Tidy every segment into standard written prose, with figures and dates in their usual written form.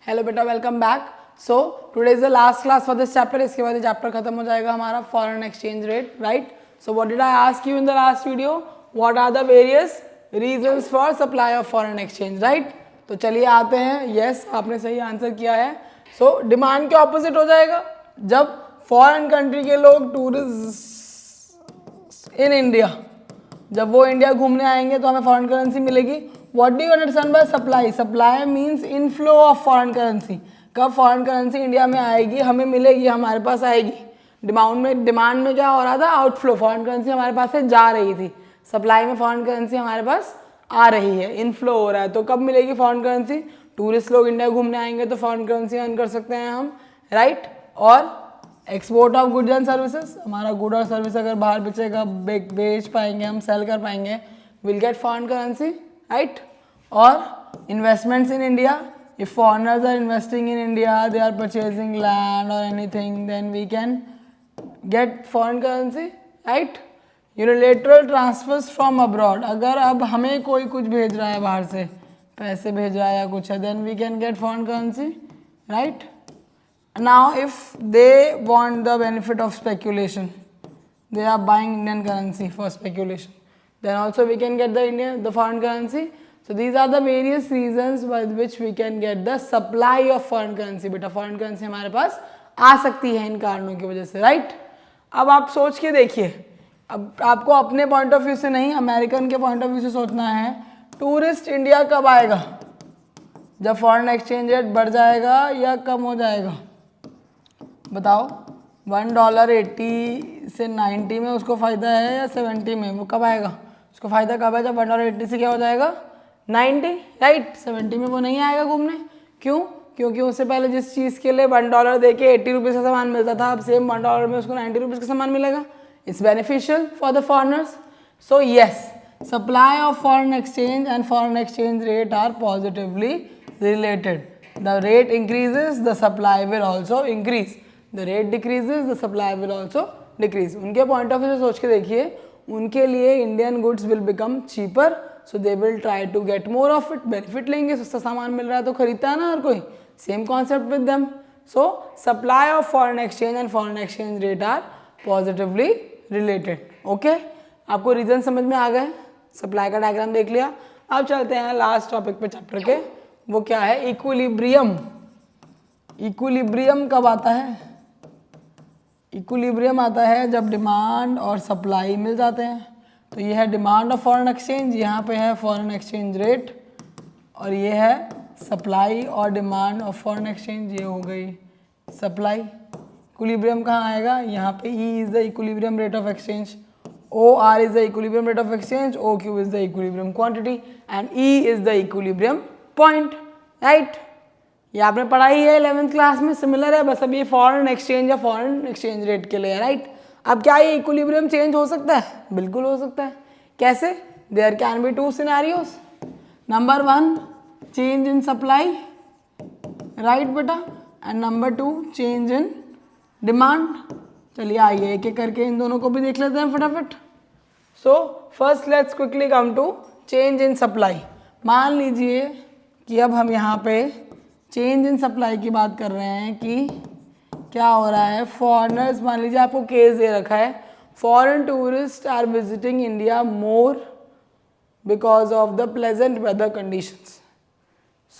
Hello बेटा, welcome back. So today is the last class for this chapter. इसके बाद ये चैप्टर खत्म हो जाएगा हमारा foreign exchange rate, right. So what did I ask you in the last video? What are the various reasons for supply of foreign exchange, right. तो चलिए आते हैं। यस, आपने सही आंसर किया है। सो डिमांड के ऑपोजिट हो जाएगा जब फॉरेन कंट्री के लोग टूरिस्ट इन इंडिया, जब वो इंडिया घूमने आएंगे तो हमें फॉरेन करेंसी मिलेगी। What do you understand by supply? Supply means inflow of foreign currency. कब फॉरेन करेंसी इंडिया में आएगी, हमें मिलेगी, हमारे पास आएगी। डिमांड में क्या हो रहा था? आउटफ्लो, फॉरेन करेंसी हमारे पास से जा रही थी। सप्लाई में फॉरेन करेंसी हमारे पास आ रही है, इनफ्लो हो रहा है। तो कब मिलेगी फॉरेन करेंसी? टूरिस्ट लोग इंडिया घूमने आएंगे तो फॉरेन करेंसी अर्न कर सकते हैं हम, राइट। और export of goods and services, हमारा गुड और सर्विस अगर बाहर बेचेगा, बेच पाएंगे, हम सेल कर पाएंगे, will get foreign currency, right. और investments in India, if foreigners are investing in India, they are purchasing land और anything, then we can get foreign currency, right. Unilateral transfers from abroad, अगर अब हमें कोई कुछ भेज रहा है बाहर से, पैसे भेज रहा है या कुछ है, then we can get foreign currency, right. Now if they want the benefit of speculation, they are buying Indian currency for speculation, then also we can get the foreign currency. So these are the various reasons by which we can get the supply of foreign currency. बेटा foreign currency हमारे पास आ सकती है इन कारणों की वजह से, right. अब आप सोच के देखिए, अब आपको अपने पॉइंट ऑफ व्यू से नहीं, अमेरिकन के पॉइंट ऑफ व्यू से सोचना है। टूरिस्ट इंडिया कब आएगा? जब फॉरेन एक्सचेंज रेट बढ़ जाएगा या कम हो जाएगा? बताओ। $1.80 से 90 में उसको फ़ायदा है या 70 में? वो कब आएगा? उसको फ़ायदा कब है? जब $1.80 से क्या हो जाएगा? 90, राइट. 70 में वो नहीं आएगा घूमने। क्यों? क्योंकि उससे पहले जिस चीज़ के लिए $1 दे के 80 रुपीज़ का सामान मिलता था, अब सेम $1 में उसको 90 रुपीज़ का सामान मिलेगा. It's beneficial for the foreigners. So yes, supply of foreign exchange and foreign exchange rate are positively related. The rate increases, the supply will also increase. The rate decreases, the supply will also decrease. उनके point of view से सोच के देखिए, उनके लिए Indian goods will become cheaper, so they will try to get more of it. Benefit लेंगे, सस्ता सामान मिल रहा है तो खरीदता है ना हर कोई. Same concept with them. So supply of foreign exchange and foreign exchange rate are positively related. Okay, आपको रीजन समझ में आ गए? सप्लाई का डायग्राम देख लिया. अब चलते हैं लास्ट टॉपिक पे चैप्टर के. वो क्या है? इक्विलिब्रियम. इक्विलिब्रियम कब आता है? इक्विलिब्रियम आता है जब डिमांड और सप्लाई मिल जाते हैं. तो ये है डिमांड ऑफ फॉरेन एक्सचेंज, यहाँ पे है फॉरेन एक्सचेंज रेट, और ये है सप्लाई और डिमांड ऑफ फॉरेन एक्सचेंज. ये हो गई सप्लाई. इक्विलिब्रियम कहाँ आएगा? यहाँ पे E is the equilibrium rate of exchange, OR is the equilibrium rate of exchange, OQ is the equilibrium quantity and E is the equilibrium point, right. ये आपने पढ़ा ही है 11th क्लास में, सिमिलर है, बस अब ये फॉरेन एक्सचेंज या फॉरेन एक्सचेंज रेट के लिए है, राइट. अब क्या ये इक्विलिब्रियम चेंज हो सकता है? बिल्कुल हो सकता है. कैसे? There can be 2 scenarios. Number 1, change in supply, right बेटा, and number 2, change in demand. चलिए आइए एक एक करके इन दोनों को भी देख लेते हैं फटाफट. So first let's quickly come to change in supply. मान लीजिए कि अब हम यहाँ पे चेंज इन सप्लाई की बात कर रहे हैं कि क्या हो रहा है. फॉरेनर्स, मान लीजिए आपको केस दे रखा है, foreign tourist are visiting India more because of the pleasant weather conditions.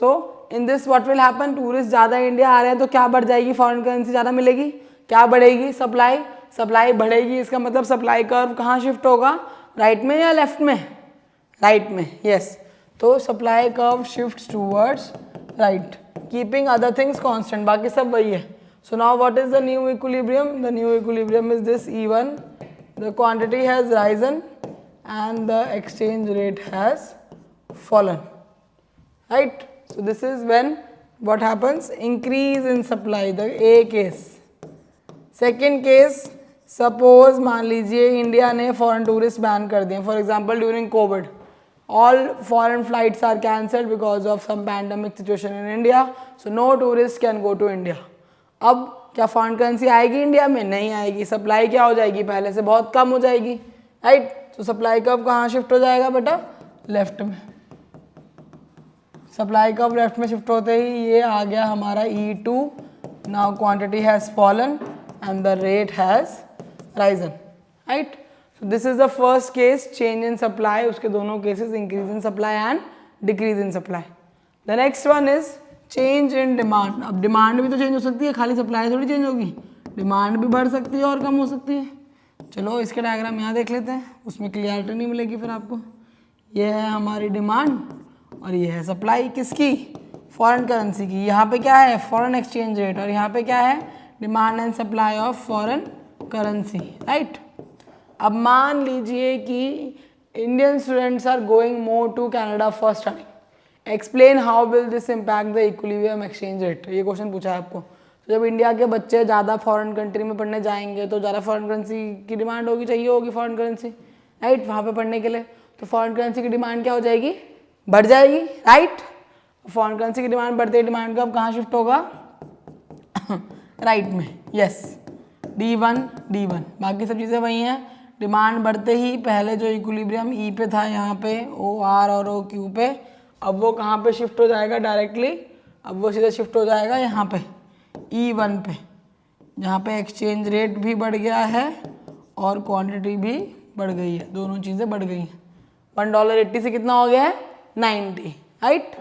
So in this what will happen? Tourist ज़्यादा इंडिया आ रहे हैं तो क्या बढ़ जाएगी? फॉरेन करेंसी ज़्यादा मिलेगी. क्या बढ़ेगी? सप्लाई. सप्लाई बढ़ेगी, इसका मतलब सप्लाई कर्व कहाँ शिफ्ट होगा? राइट में या लेफ्ट में? राइट में, यस. तो supply curve shifts towards right, keeping other things constant, बाकी सब वही है. So now what is the new equilibrium? The new equilibrium is this E1, the quantity has risen and the exchange rate has fallen, right. So this is when what happens? Increase in supply, the A case. Second case, suppose मान लीजिए India ने foreign tourist ban कर दिए. For example during Covid, all foreign flights are cancelled because of some pandemic situation in India, so no tourist can go to India. अब क्या foreign currency आएगी India में? नहीं आएगी. सप्लाई क्या हो जाएगी? पहले से बहुत कम हो जाएगी, राइट. तो सप्लाई कब कहाँ शिफ्ट हो जाएगा बेटा? लेफ्ट में. सप्लाई कब लेफ्ट में शिफ्ट होते ही ये आ गया हमारा E2, now quantity has fallen and the rate has Ryzen, right. So this is the first case, change in supply, उसके दोनों cases increase in supply and decrease in supply. The next one is change in demand. अब demand भी तो change हो सकती है, खाली supply थोड़ी चेंज होगी, डिमांड भी बढ़ सकती है और कम हो सकती है। चलो इसके डायग्राम यहाँ देख लेते हैं, उसमें क्लियरिटी नहीं मिलेगी फिर आपको। ये है हमारी डिमांड और ये है सप्लाई, किसकी, फॉरेन करेंसी की। यहाँ पे क्या है, फॉरेन एक्सचेंज रेट, और यहाँ पे क्या है, demand and supply of foreign currency, right. अब मान लीजिए कि Indian students are going more to Canada for study, explain how will this impact the equilibrium exchange rate. ये क्वेश्चन पूछा है आपको। तो जब इंडिया के बच्चे ज़्यादा फॉरेन कंट्री में पढ़ने जाएंगे तो ज़्यादा फॉरेन करेंसी की डिमांड होगी, चाहिए होगी फॉरेन करेंसी, राइट, वहाँ पे पढ़ने के लिए। तो फॉरेन करेंसी की डिमांड क्या हो जाएगी, बढ़ जाएगी, राइट। फॉरेन करेंसी की डिमांड बढ़ते ही डिमांड का अब कहाँ शिफ्ट होगा, राइट में, यस, D1 D1। बाकी सब चीज़ें वही हैं। डिमांड बढ़ते ही पहले जो इक्विलिब्रियम E पे था यहाँ पे OR और OQ पे, अब वो कहाँ पे शिफ्ट हो जाएगा डायरेक्टली, अब वो सीधा शिफ्ट हो जाएगा यहाँ पे E1 पे, जहाँ पे एक्सचेंज रेट भी बढ़ गया है और क्वांटिटी भी बढ़ गई है, दोनों चीज़ें बढ़ गई हैं। $1.80 से कितना हो गया है, 90, right,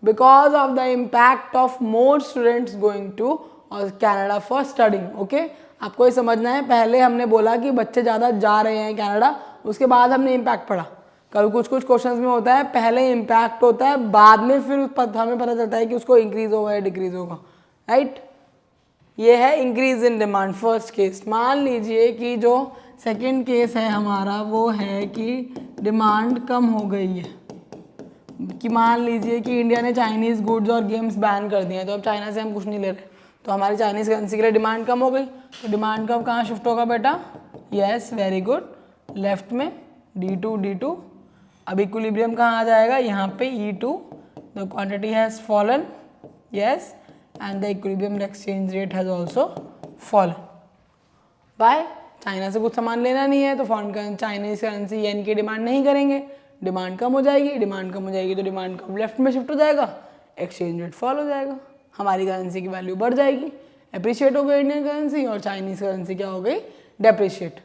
because of the impact of more students going to Canada for studying. Okay, आपको ये समझना है, पहले हमने बोला कि बच्चे ज़्यादा जा रहे हैं कनाडा, उसके बाद हमने इम्पैक्ट पढ़ा। कभी कुछ कुछ क्वेश्चंस में होता है पहले इम्पैक्ट होता है, बाद में फिर हमें पता चलता है कि उसको इंक्रीज होगा या डिक्रीज होगा, राइट। ये है increase in demand, first case. मान लीजिए कि जो सेकेंड केस है हमारा वो है कि डिमांड कम हो गई है, कि मान लीजिए कि इंडिया ने चाइनीज़ गुड्स और गेम्स बैन कर दिए हैं, तो अब चाइना से हम कुछ नहीं ले रहे, तो हमारी चाइनीज़ करेंसी के लिए डिमांड कम हो गई। तो डिमांड कब कहाँ शिफ्ट होगा बेटा, यस, वेरी गुड, लेफ्ट में D2 D2। अब इक्विलिब्रियम कहाँ आ जाएगा, यहाँ पे E2, the quantity has fallen, yes, and the equilibrium exchange rate has also fallen. Buy, China से कुछ सामान लेना नहीं है तो फॉरेन चाइनीज करेंसी येन की डिमांड नहीं करेंगे, डिमांड कम हो जाएगी, डिमांड कम हो जाएगी तो डिमांड कम लेफ्ट में शिफ्ट हो जाएगा, एक्सचेंज रेट फॉल हो जाएगा, हमारी करेंसी की वैल्यू बढ़ जाएगी, अप्रिशिएट हो गई इंडियन करेंसी, और चाइनीज करेंसी क्या हो गई, depreciate.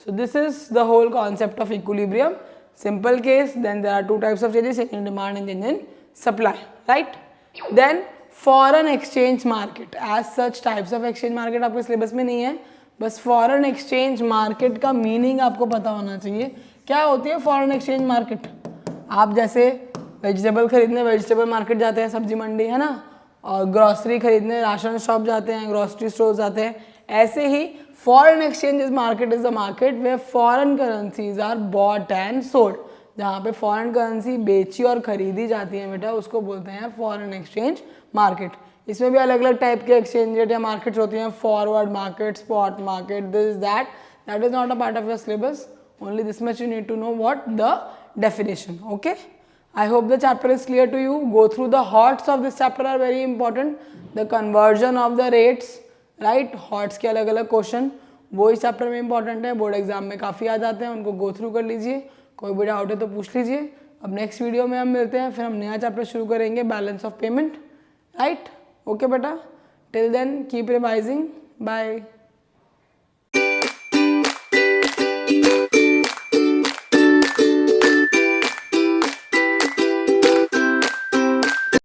So this is the whole concept of equilibrium, simple case. Then there are two types of changes, change in demand and change in supply, right. Then foreign exchange market, as such types of exchange market आपके syllabus में नहीं है, बस foreign exchange market का meaning आपको पता होना चाहिए। क्या होती है फॉरेन एक्सचेंज मार्केट, आप जैसे वेजिटेबल खरीदने वेजिटेबल मार्केट जाते हैं, सब्जी मंडी है ना, और ग्रॉसरी खरीदने राशन शॉप जाते हैं, ग्रॉसरी स्टोर जाते हैं, ऐसे ही foreign exchange market is the market where foreign currencies are bought and sold. जहाँ पे फॉरेन करेंसी बेची और खरीदी जाती है बेटा, उसको बोलते हैं फॉरेन एक्सचेंज मार्केट। इसमें भी अलग अलग टाइप के एक्सचेंज रेट या मार्केट्स होती हैं, forward market, spot market, this that is not a part of your syllabus, only this much you need to know what the definition. Okay, I hope the chapter is clear to you. Go through the HOTS of this chapter are very important, the conversion of the rates, right, HOTS के अलग अलग question वो इस chapter में important है, board exam में काफ़ी आ जाते हैं, उनको गो थ्रू कर लीजिए, कोई भी डाउट है तो पूछ लीजिए। अब नेक्स्ट वीडियो में हम मिलते हैं, फिर हम नया चैप्टर शुरू करेंगे, balance of payment, right. Okay बेटा, till then keep revising, bye.